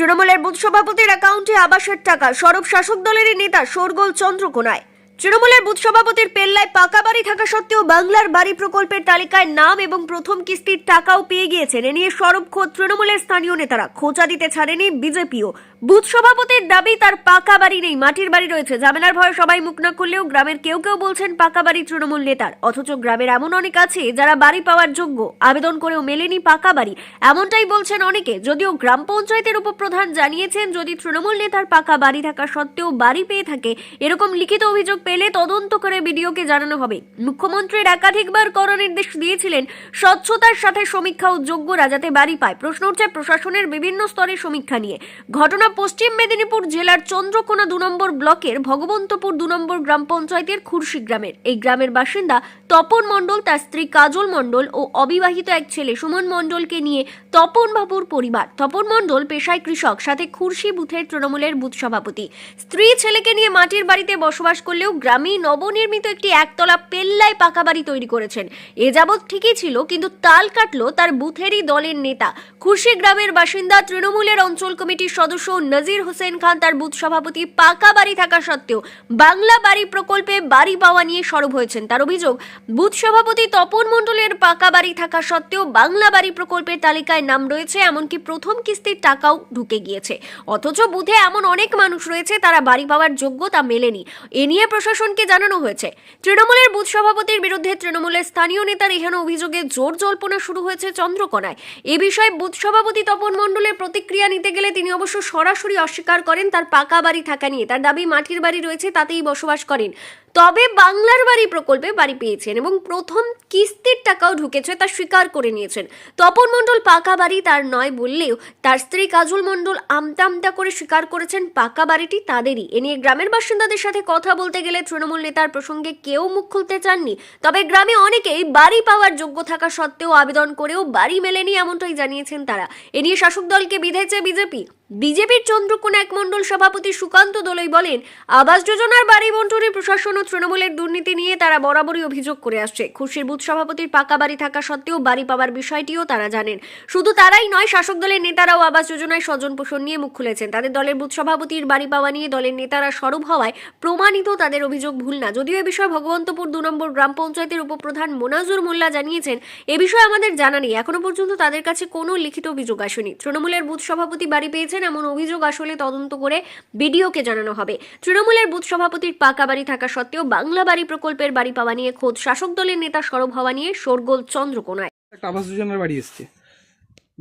তৃণমূলের বুথ সভাপতির অ্যাকাউন্টে আবাসের টাকা সরব শাসক দলেরই নেতা শোরগোল চন্দ্রকোনায়। তৃণমূলের বুথ সভাপতির পেল্লায় পাকা বাড়ি থাকা সত্ত্বেও বাংলার বাড়ি প্রকল্পের তালিকায় নাম এবং প্রথম কিস্তির টাকাও পেয়ে গিয়েছেন। এ নিয়ে সরব খোদ তৃণমূলের স্থানীয় নেতারা, খোঁচা দিতে ছাড়েনি বিজেপিও। বুথ সভাপতির দাবি তার পাকা বাড়ি নেই, মাটির বাড়ি রয়েছে। ঝামেলার ভয়ে সবাই মুখ না করলেও গ্রামের কেউ কেউ বলছেন পাকা বাড়ি তৃণমূল নেতার। অথচ গ্রামের এমন অনেক আছে যারা বাড়ি পাওয়ার যোগ্য, আবেদন করেও মেলেনি পাকা বাড়ি, এমনটাই বলছেন অনেকে। যদিও গ্রাম পঞ্চায়েতের উপপ্রধান জানিয়েছেন, যদি তৃণমূল নেতার পাকা বাড়ি থাকা সত্ত্বেও বাড়ি পেয়ে থাকে এরকম লিখিত অভিযোগ পেলে তদন্ত করে বিডিওকে জানানো হবে। মুখ্যমন্ত্রীর একাধিকবার কড়া নির্দেশ দিয়েছিলেন স্বচ্ছতার সাথে সমীক্ষা ও যোগ্যরা যাতে বাড়ি পায়। প্রশ্ন উঠছে প্রশাসনের বিভিন্ন স্তরে সমীক্ষা নিয়ে। ঘটনা পশ্চিম মেদিনীপুর জেলার চন্দ্রকোনা 2 নম্বর ব্লকের ভগবন্তপুর 2 নম্বর গ্রাম পঞ্চায়েতের খুরশি গ্রামের। এই গ্রামের বাসিন্দা তপন মণ্ডল, তার স্ত্রী কাজল মণ্ডল ও অবিবাহিত এক ছেলে সুমন মণ্ডলকে নিয়ে তপন বাবুর পরিবার। তপন মণ্ডল পেশায় কৃষক, সাথে খুরশি বুথের তৃণমূলের বুথ সভাপতি। স্ত্রী ছেলেকে নিয়ে মাটির বাড়িতে বসবাস করলেও গ্রামে নবনির্মিত একটি একতলা পেল্লায় পাকা বাড়ি তৈরি করেছেন। এ যাবৎ ঠিকই ছিল, কিন্তু তাল কাটলো তার বুথেরই দলের নেতা। খুরশি গ্রামের বাসিন্দা তৃণমূলের অঞ্চল কমিটির সদস্য নজির হোসেন খান, তার বুথ সভাপতি পাকা বাড়ি থাকা সত্ত্বেও বাংলা বাড়ি প্রকল্পে বাড়ি পাওয়া নিয়ে সরব হয়েছেন। তার অভিযোগ, বুথ সভাপতি তপন মণ্ডলের পাকা বাড়ি থাকা সত্ত্বেও বাংলা বাড়ি প্রকল্পের তালিকায় নাম রয়েছে, এমনকি প্রথম কিস্তির টাকাও ঢুকে গিয়েছে। অথচ বুথে এমন অনেক মানুষ রয়েছে তারা বাড়ি পাওয়ার যোগ্য, তা মেলেনি। এ নিয়ে প্রশাসনকে জানানো হয়েছে। তৃণমূলের বুথ সভাপতির বিরুদ্ধে তৃণমূলের স্থানীয় নেতার এহেন অভিযোগে জোর জল্পনা শুরু হয়েছে চন্দ্রকোনায়। এ বিষয়ে বুথ সভাপতি তপন মণ্ডলের প্রতিক্রিয়া নিতে গেলে তিনি অবশ্য সরাসরি অস্বীকার করেন তার পাকা বাড়ি থাকা নিয়ে। তার দাবি মাটির বাড়ি রয়েছে, তাতেই বসবাস করেন, তবে বাংলার বাড়ি প্রকল্পে বাড়ি পেয়েছেন এবং প্রথম কিস্তির টাকাও ঢুকেছে, তা স্বীকার করে নিয়েছেন। তপন মণ্ডল পাকা বাড়ি তার নয় বললেও তার স্ত্রী কাজল মণ্ডল আমতা আমতা করে স্বীকার করেছেন পাকা বাড়িটি তাদেরই। এ নিয়ে গ্রামের বাসিন্দাদের সাথে কথা বলতে গেলে তৃণমূল নেতার প্রসঙ্গে কেউ মুখ খুলতে চাননি। তবে গ্রামে অনেকেই বাড়ি পাওয়ার যোগ্য থাকা সত্ত্বেও আবেদন করেও বাড়ি মেলেনি, এমনটাই জানিয়েছেন তারা। এ নিয়ে শাসক দলকে বিঁধেছে বিজেপি। বিজেপির চন্দ্রকোনা এক মণ্ডল সভাপতি সুকান্ত দোলই বলেন, আবাস যোজনার বাড়ি বন্টনে প্রশাসন ও তৃণমূলের দুর্নীতি নিয়ে তারা বরাবরই অভিযোগ করে আসছে। খুরশির বুথ সভাপতির পাকা বাড়ি থাকা সত্ত্বেও বাড়ি পাওয়ার বিষয়টিও তারা জানেন। শুধু তারাই নয়, শাসক দলের নেতারাও আবাস যোজনায় স্বজন পোষণ নিয়ে মুখ খুলেছেন। তাদের দলের বুথ সভাপতির বাড়ি পাওয়া নিয়ে দলের নেতারা সরব হওয়ায় প্রমাণিত তাদের অভিযোগ ভুল না। যদিও এ বিষয়ে ভগবন্তপুর 2 নম্বর গ্রাম পঞ্চায়েতের উপপ্রধান মোনাজুর মোল্লা জানিয়েছেন, এ বিষয়ে আমাদের জানা নেই, এখনো পর্যন্ত তাদের কাছে কোনো লিখিত অভিযোগ আসেনি। তৃণমূলের বুথ সভাপতি বাড়ি পেয়েছেন এমন অভিযোগ আসলে তদন্ত করে বিডিওকে জানানো হবে। তৃণমূলের বুথ সভাপতির পাকা বাড়ি থাকা সত্ত্বেও বাংলা বাড়ি প্রকল্পের বাড়ি পাওয়া নিয়ে খোদ শাসক দলের নেতা সরব হওয়া নিয়ে শোরগোল চন্দ্রকোনায়। একটা আবাস যোজনার বাড়ি এসছে,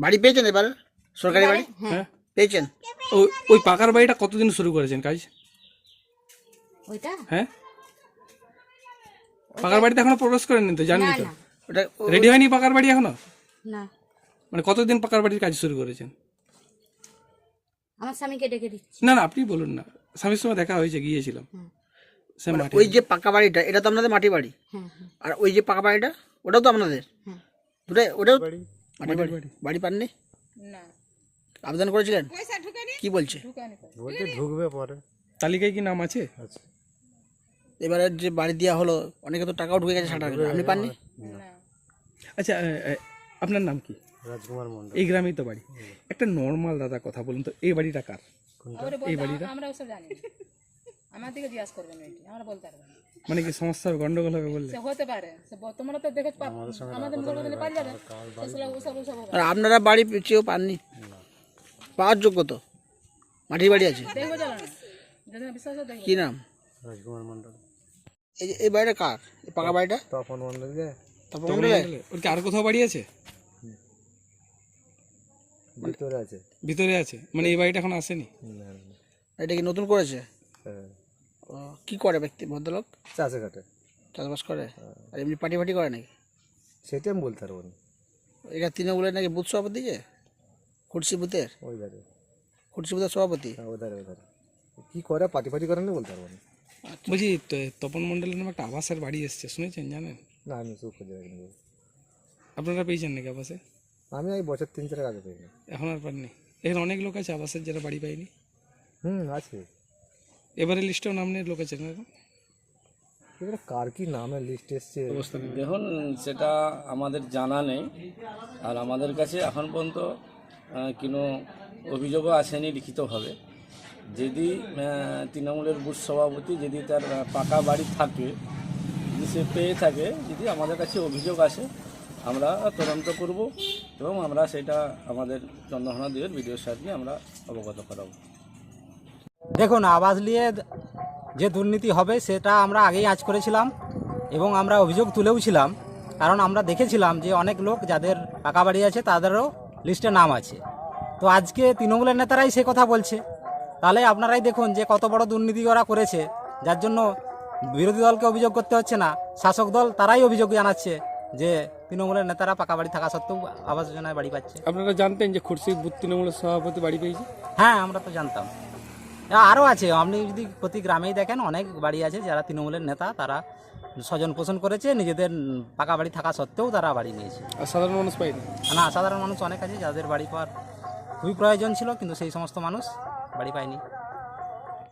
বাড়ি পেয়েছেন এবার? সরকারি বাড়ি হ্যাঁ পেয়েছেন? ওই পাকার বাড়িটা কতদিন শুরু করেছেন কাজ? ওইটা হ্যাঁ, পাকার বাড়িতে এখনো প্রবেশ করেননি তো, জানেন তো? ওটা রেডি হয়নি পাকার বাড়ি এখনো? না, মানে কতদিন পাকার বাড়ির কাজ শুরু করেছেন? আমার স্বামীকে ডেকে দিচ্ছি। না না, আপনি বলুন না। স্বামীর সঙ্গে দেখা হয়েছে, গিয়েছিলাম। সে মাঠে। ওই যে পাকা বাড়িটা, এটা তো আপনাদের মাটি বাড়ি, আর ওই যে পাকা বাড়িটা ওটাও তো আপনাদের? ওটাও মাটি বাড়ি। বাড়ি পাননি? আবেদন করেছিলেন? কি বলছে? ঢুকবে পরে। তালিকায় কি নাম আছে? এবারে যে বাড়ি দেওয়া হলো, অনেকে তো টাকাও ঢুকে গেছে 60 টাকা, আপনি পাননি? আচ্ছা, আপনার নাম কি? রাজকুমার মন্ডল। এই গ্রামেই তো বাড়ি। একটা নর্মাল দাদা কথা বলুন তো, এই বাড়িটা কার? এই বাড়িটা আমরা ওসব জানি না, আমার দিকে জিজ্ঞাসা করবেন, আমরা বলতে পারবো না। মানে কি সমস্যা হবে, গন্ডগোল হবে বললে? সে হতে পারে, তোমরা তো দেখে আমাদের মুখে বলে পারি যাবে, ওসব আর আপনারা বাড়ি পেয়েও পাননি? পাওয়ার যোগ্য তো, মাটির বাড়ি আছে। দেখবো, চলো না, যদি বিশ্বাস হয় দেখবো। কি নাম? রাজকুমার মন্ডল। এই বাড়িটা কার? এই পাকা বাড়িটা তপন মন্ডল। তপন মণ্ডলের? ওর কি আর কোথাও বাড়ি আছে? ভিতরে আছে। ভিতরে আছে, মানে এই বাড়িটা এখন আসেনি? এটা কি নতুন করেছে? হ্যাঁ, ও, কি করে ব্যক্তি, ভদ্রলোক? চাষে কাটে। চাষবাস করে? আর এমনি পার্টি ফাটি করে নাকি? সেটা আমি বলতে পারবো না। এটা তৃণমূলের নাকি বুথ সভাপতি, যে খুরশি বুথের? ওই ধারে। খুরশি বুথের সভাপতি? হ্যাঁ, ওই ধারে। কি করে পাটি ফাটি করেন বলতে পারবো না। বলছি, তপন মণ্ডলের নামে একটা আবাসের বাড়ি এসছে, শুনেছেন, জানেন? না, আমি চুপ করে রাখিনি। আপনারা পেয়েছেন নাকি আবাসে? আমি এই বছর 3-4 আগে পাইনি। এখন আর পাননি? এখানে অনেক লোক আছে আবাসের যারা বাড়ি পায়নি। আছে। এবারে লিস্টেও নাম নেই লোক আছে না? এবারে কার কি নামের লিস্ট এসছে? দেখুন, সেটা আমাদের জানা নেই, আর আমাদের কাছে এখন পর্যন্ত কোনো অভিযোগও আসেনি লিখিতভাবে। যদি তৃণমূলের বুথ সভাপতি যদি তার পাকা বাড়ি থাকে, যদি সে পেয়ে থাকে, যদি আমাদের কাছে অভিযোগ আসে আমরা তদন্ত করব এবং আমরা সেটা আমাদের চন্দ্রকোনা 2-এর বিডিও সাহেবকে আমরা অবগত করাবো। দেখুন, আবাস নিয়ে যে দুর্নীতি হবে সেটা আমরা আগেই আঁচ করেছিলাম এবং আমরা অভিযোগ তুলেও ছিলাম, কারণ আমরা দেখেছিলাম যে অনেক লোক যাদের পাকা বাড়ি আছে তাদেরও লিস্টে নাম আছে। তো আজকে তৃণমূলের নেতারাই সে কথা বলছে, তাহলে আপনারাই দেখুন যে কত বড় দুর্নীতি ওরা করেছে, যার জন্য বিরোধী দলকে অভিযোগ করতে হচ্ছে না, শাসক দল তারাই অভিযোগ জানাচ্ছে যে তৃণমূলের নেতারা পাকা বাড়ি থাকা সত্ত্বেও আবাস যোজনায় বাড়ি পাচ্ছে। আপনারা জানতেন যে খুরশিদ বুথ তৃণমূলের সভাপতি বাড়ি পেয়েছে? হ্যাঁ, আমরা তো জানতাম। আরও আছে, আপনি যদি প্রতি গ্রামেই দেখেন অনেক বাড়ি আছে যারা তৃণমূলের নেতা, তারা স্বজন পোষণ করেছে, নিজেদের পাকা বাড়ি থাকা সত্ত্বেও তারা বাড়ি নিয়েছে। আর সাধারণ মানুষ পায়নি? না, সাধারণ মানুষ অনেক আছে যাদের বাড়ি পাওয়ার খুবই প্রয়োজন ছিল, কিন্তু সেই সমস্ত মানুষ বাড়ি পায়নি।